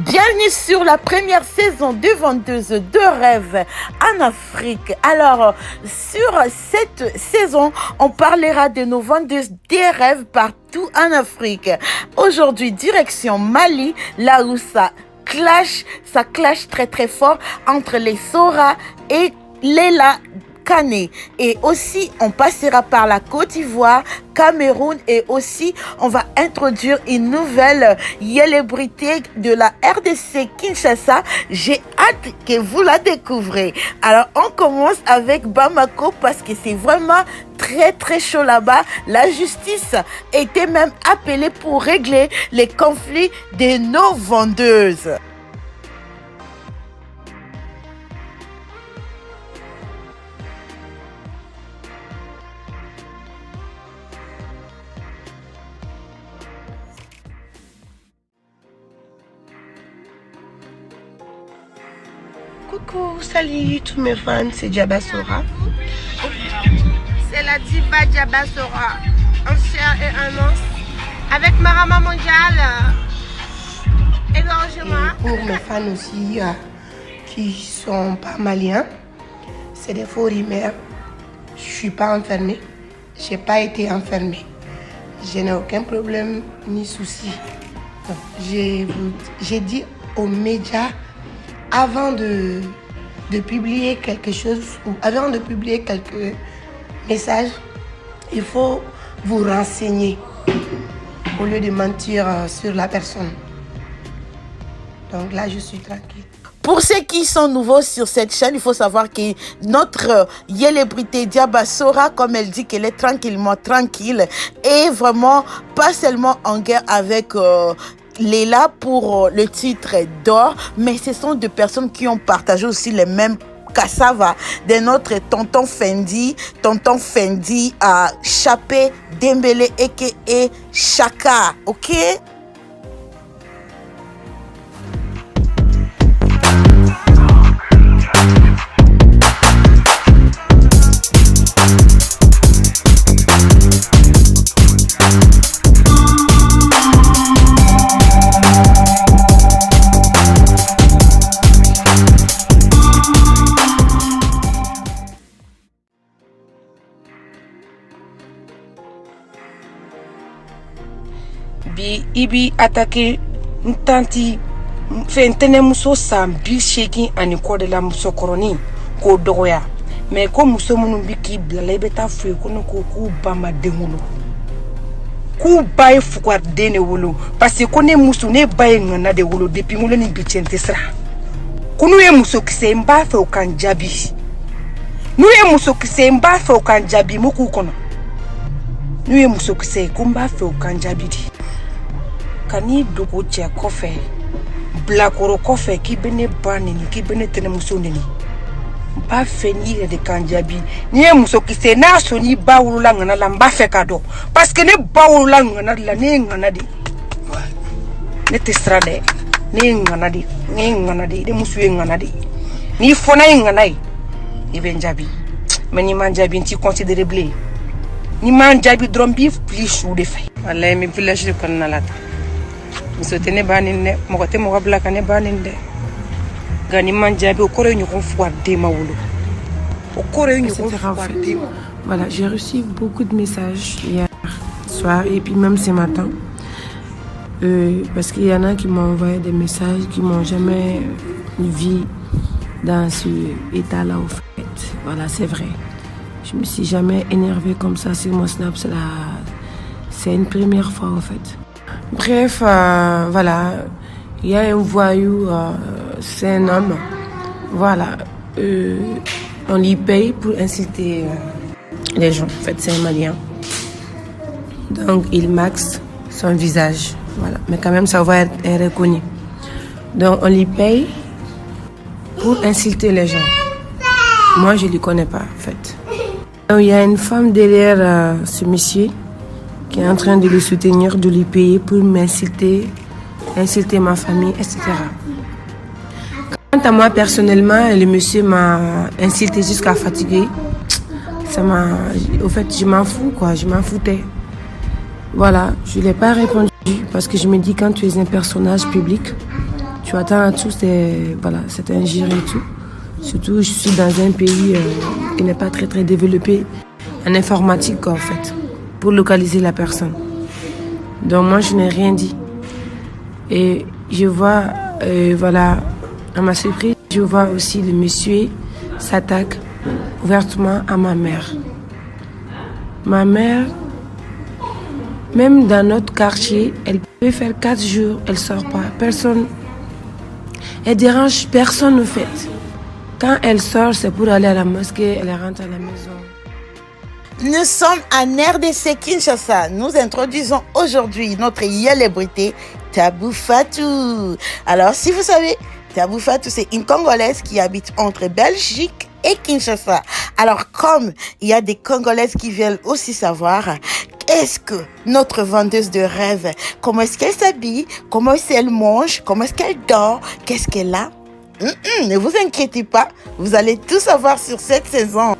Bienvenue sur la première saison de Vendeuse de rêves en Afrique. Alors, sur cette saison, on parlera de nos vendeuses des rêves partout en Afrique. Aujourd'hui, direction Mali, là où ça clash très très fort entre les Sora et Leila Kane. Et aussi, on passera par la Côte d'Ivoire, Cameroun et aussi, on va introduire une nouvelle célébrité de la RDC Kinshasa. J'ai hâte que vous la découvrez. Alors, on commence avec Bamako parce que c'est vraiment très très chaud là-bas. La justice était même appelée pour régler les conflits de nos vendeuses. Coucou, salut tous mes fans, c'est Diaba Sora. C'est la diva Diaba Sora, en chair et en os, avec Marama Mondial. Égorgement. Et pour mes fans aussi qui sont pas maliens, c'est des faux rumeurs. Je suis pas enfermée, j'ai pas été enfermée. Je n'ai aucun problème ni souci. J'ai dit aux médias avant de publier quelque chose ou avant de publier quelques messages, il faut vous renseigner au lieu de mentir sur la personne. Donc là, je suis tranquille. Pour ceux qui sont nouveaux sur cette chaîne, il faut savoir que notre célébrité Diaba Sora, comme elle dit qu'elle est tranquillement tranquille, est vraiment pas seulement en guerre avec Leila pour le titre d'or, mais ce sont deux personnes qui ont partagé aussi les mêmes cassava de notre tonton Fendi à Chapé Dembélé et Chaka, ok? Bi ibi attaqué ntanti fentene muso san bi shaking ani kodela muso koroni ko dogoya mais ko muso munu bi ki blala beta fu ko no ko ku bama dengulo ku bay fukwar dene wolo parce que ne muso ne bay ngana de wolo depuis ngulo ni bi tente sra kunu e muso kise mba fe o kan jabi nu e muso kise mba fe o kan jabi muku kono nu e muso kise kumba fe o kan jabi di kani dogo che kofe blakoro kofe ki bene banini ki bene tene muso nini ba feni de kanjabi ni e muso ki se na so ni ba wulula ngana la mba fe kado parce que ne ba wulula ngana la ne ngana di ne te strade ne ngana di de muso ngana di ni fona ngana i benjabi mais ni manjabi ti considérable ni manjabi drombi plus ou de fait wallahi mi village de konalata Msotene baninde mokote mokabla kane baninde gani manjabi okore nyoko fwade mawulo okore nyoko fwade. Voilà, j'ai reçu beaucoup de messages hier soir et puis même ce matin parce qu'il y en a qui m'ont envoyé des messages qui m'ont jamais vu dans ce état-là au fait. Voilà, c'est vrai. Je me suis jamais énervée comme ça sur mon Snap, c'est une première fois au fait. Bref, voilà, il y a un voyou, c'est un homme, voilà, on lui paye pour inciter les gens, en fait c'est un Malien, donc il maxe son visage, voilà, mais quand même sa voix est reconnue, donc on lui paye pour insulter les gens, moi je ne le connais pas en fait. Donc, il y a une femme derrière ce monsieur, qui est en train de le soutenir, de lui payer pour m'insulter, insulter ma famille, etc. Quant à moi, personnellement, le monsieur m'a insulté jusqu'à fatiguer. Au fait, je m'en fous, quoi, je m'en foutais. Voilà, je ne l'ai pas répondu parce que je me dis quand tu es un personnage public, tu attends à tout, c'est injure et tout. Surtout, je suis dans un pays qui n'est pas très très développé en informatique en fait, pour localiser la personne. Donc moi, je n'ai rien dit. Et je vois, à ma surprise, je vois aussi le monsieur s'attaque ouvertement à ma mère. Ma mère, même dans notre quartier, elle peut faire 4 jours, elle sort pas. Personne, elle dérange personne au fait. Quand elle sort, c'est pour aller à la mosquée, elle rentre à la maison. Nous sommes en RDC Kinshasa. Nous introduisons aujourd'hui notre célébrité Tabou Fatou. Alors, si vous savez, Tabou Fatou, c'est une Congolaise qui habite entre Belgique et Kinshasa. Alors, comme il y a des Congolaises qui veulent aussi savoir est-ce que notre vendeuse de rêves, comment est-ce qu'elle s'habille, comment est-ce qu'elle mange, comment est-ce qu'elle dort, qu'est-ce qu'elle a? Ne vous inquiétez pas, vous allez tout savoir sur cette saison.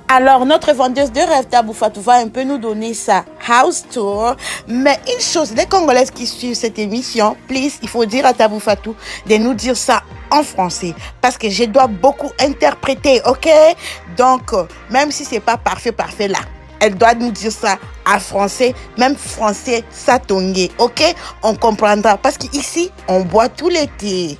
Alors, notre vendeuse de rêve, Tabou Fatou, va un peu nous donner sa house tour. Mais une chose, les Congolaises qui suivent cette émission, please, il faut dire à Tabou Fatou de nous dire ça en français. Parce que je dois beaucoup interpréter, ok? Donc, même si c'est pas parfait là, elle doit nous dire ça en français, même français satongé, ok? On comprendra. Parce qu'ici, on boit tout l'été.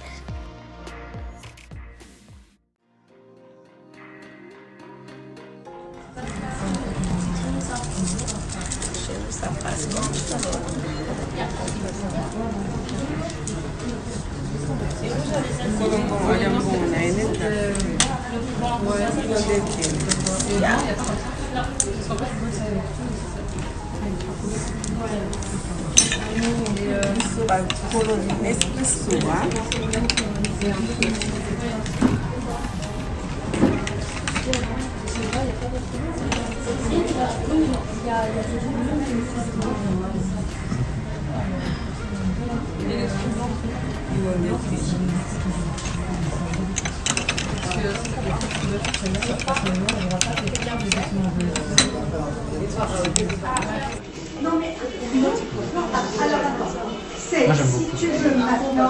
Moi j'aime beaucoup.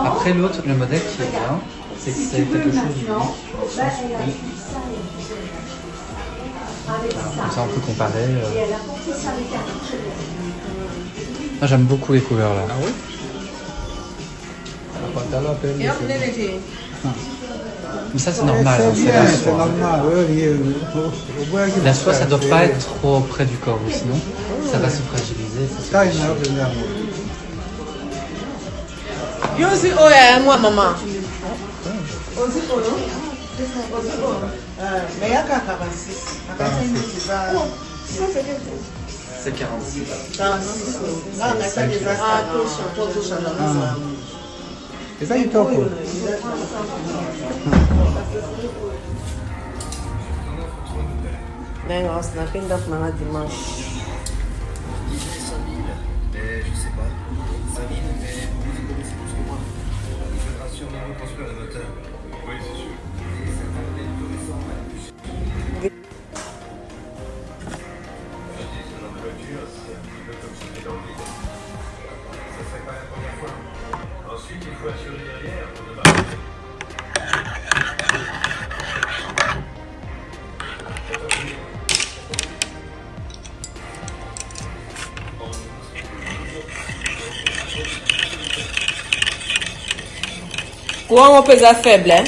Après l'autre, le modèle qui est bien, c'est que c'est quelque chose d'unique. Comme ça on peut comparer. Moi j'aime beaucoup les couleurs là. Ah oui? Mais ça c'est normal, hein, c'est la soie. La soie ça doit pas être trop près du corps, sinon ça va se fragiliser. Ça Yo aussi, oh, moi, maman. Mais il y a 46. C'est 46. C'est ça, il top. Dimanche. Courant pèse faible, hein?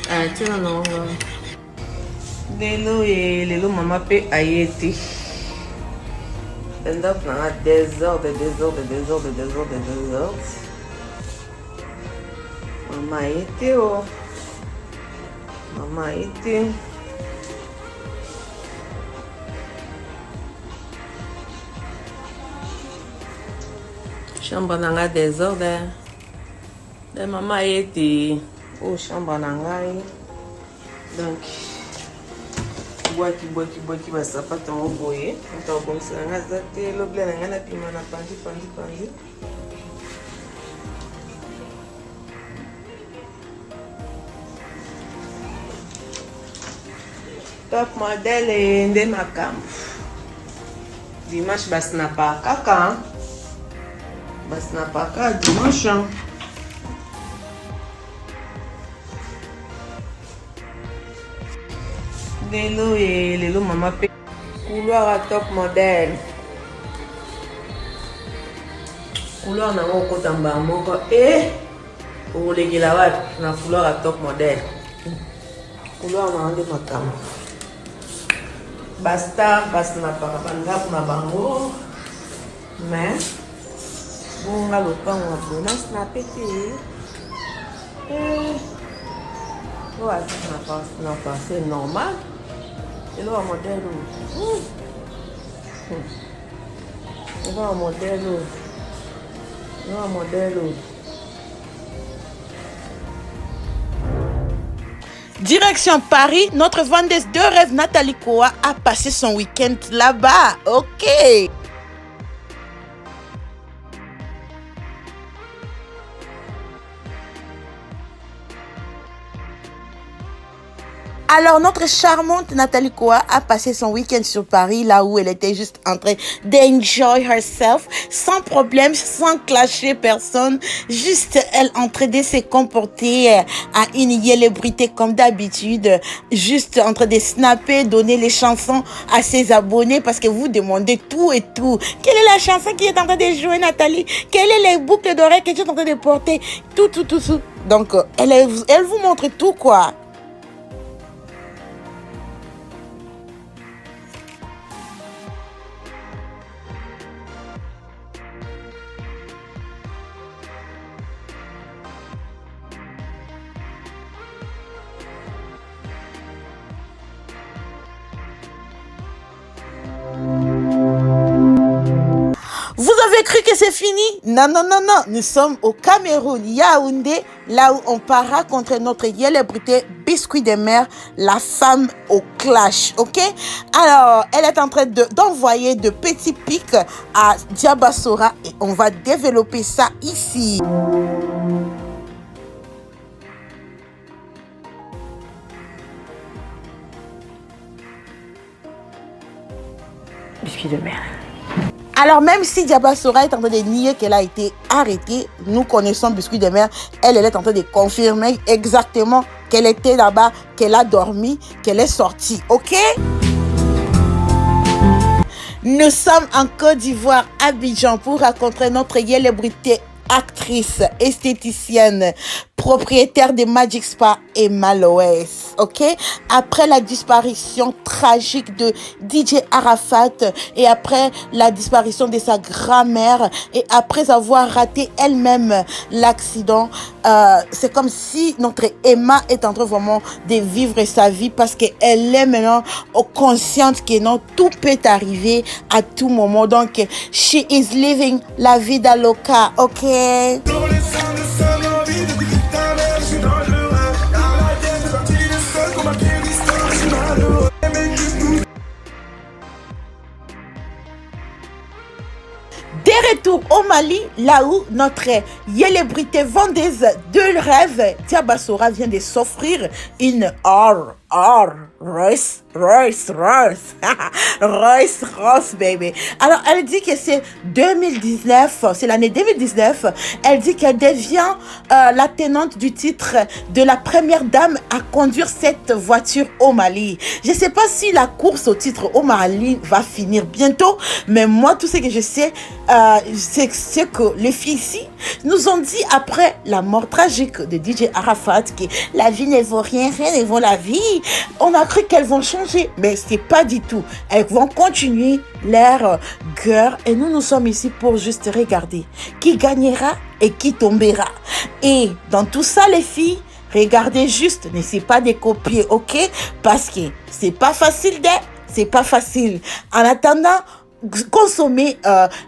Ah, tiens, non. Lelo, maman peut aïeter. End up dans des heures. Maman était oh. Maman était. Chambre dans des heures de maman était oh chambre dans donc bwaki basapato yango boye moto abongisela nga aza te lobele na ngai napima na panzi top modele nde makambo dimanche basinapa kaka dimanche lelo mama pe couloir à top modèle couloir nango okota mbala moko okolekela wapi na couloir à top modèle couloir nango nde makambo bastar basinapaka bandako na bango mais bonga lopango na boye nasinape te asinapa c'est normal elo wa modèle Direction Paris, notre vendeuse de rêve Nathalie Koa a passé son week-end là-bas. Ok. Alors, notre charmante Nathalie Koa a passé son week-end sur Paris, là où elle était juste en train d'enjoy herself, sans problème, sans clasher personne. Juste, elle en train de se comporter à une célébrité comme d'habitude, juste en train de snapper, donner les chansons à ses abonnés parce que vous demandez tout et tout. Quelle est la chanson qui est en train de jouer, Nathalie? Quelles sont les boucles d'oreilles que tu es en train de porter? Tout. Donc, elle vous montre tout, quoi. Vous avez cru que c'est fini? Non. Nous sommes au Cameroun, Yaoundé, là où on part rencontrer notre célébrité Biscuit de Mer, la femme au clash, ok? Alors, elle est en train d'envoyer de petits pics à Diabassora et on va développer ça ici. Biscuit de Mer. Alors, même si Diabassora est en train de nier qu'elle a été arrêtée, nous connaissons Biscuit de Mer. Elle est en train de confirmer exactement qu'elle était là-bas, qu'elle a dormi, qu'elle est sortie. OK? Nous sommes en Côte d'Ivoire, Abidjan, pour rencontrer notre célébrité actrice, esthéticienne, propriétaire de Magic Spa et Maloès, ok? Après la disparition tragique de DJ Arafat et après la disparition de sa grand-mère et après avoir raté elle-même l'accident, c'est comme si notre Emma est en train vraiment de vivre sa vie parce qu'elle est maintenant consciente que non, tout peut arriver à tout moment. Donc, she is living la vida loca, ok? De retour au Mali, là où notre célébrité vendeuse de rêve, Diabassora, vient de s'offrir une Rolls Royce, baby. Alors, elle dit que c'est 2019, c'est l'année 2019. Elle dit qu'elle devient la tenante du titre de la première dame à conduire cette voiture au Mali. Je ne sais pas si la course au titre au Mali va finir bientôt, mais moi, tout ce que je sais, c'est que les filles ici nous ont dit après la mort tragique de DJ Arafat que la vie ne vaut rien ne vaut la vie. On a cru qu'elles vont changer, mais c'est pas du tout. Elles vont continuer leur guerre et nous sommes ici pour juste regarder qui gagnera et qui tombera. Et dans tout ça, les filles, regardez juste, n'essayez pas de copier, ok? Parce que c'est pas facile c'est pas facile. En attendant, consommez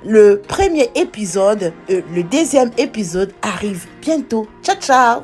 le premier épisode, le deuxième épisode arrive bientôt. Ciao, ciao!